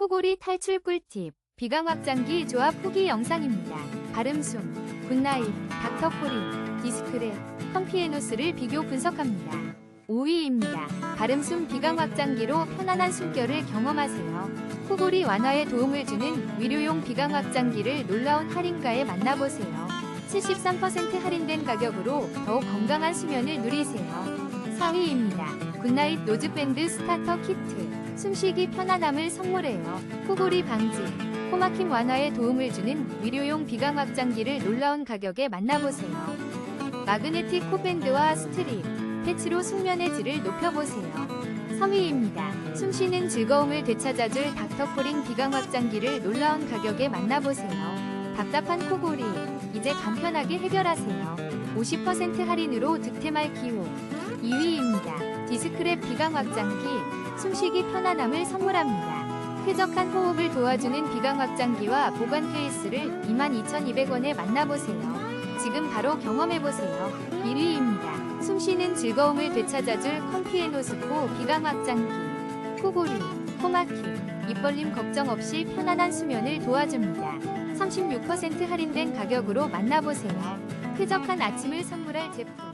코골이 탈출 꿀팁, 비강 확장기 조합 후기 영상입니다. 발음숨, 굿나잇, 닥터코린, 디스크랩, 컴피에노스를 비교 분석합니다. 5위입니다. 발음숨 비강 확장기로 편안한 숨결을 경험하세요. 코골이 완화에 도움을 주는 위료용 비강 확장기를 놀라운 할인가에 만나보세요. 73% 할인된 가격으로 더욱 건강한 수면을 누리세요. 4위입니다. 굿나잇 노즈밴드 스타터 키트. 숨쉬기 편안함을 선물해요. 코골이 방지, 코막힘 완화에 도움을 주는 위료용 비강 확장기를 놀라운 가격에 만나보세요. 마그네틱 코밴드와 스트립, 패치로 숙면의 질을 높여보세요. 3위입니다. 숨쉬는 즐거움을 되찾아줄 닥터코린 비강 확장기를 놀라운 가격에 만나보세요. 답답한 코골이, 이제 간편하게 해결하세요. 50% 할인으로 득템할 기호. 2위입니다. 디스크랩 비강 확장기, 숨쉬기 편안함을 선물합니다. 쾌적한 호흡을 도와주는 비강 확장기와 보관 케이스를 22,200원에 만나보세요. 지금 바로 경험해보세요. 1위입니다. 숨쉬는 즐거움을 되찾아줄 컴피에노스코 비강 확장기. 코골이, 코막힘, 입벌림 걱정 없이 편안한 수면을 도와줍니다. 36% 할인된 가격으로 만나보세요. 쾌적한 아침을 선물할 제품.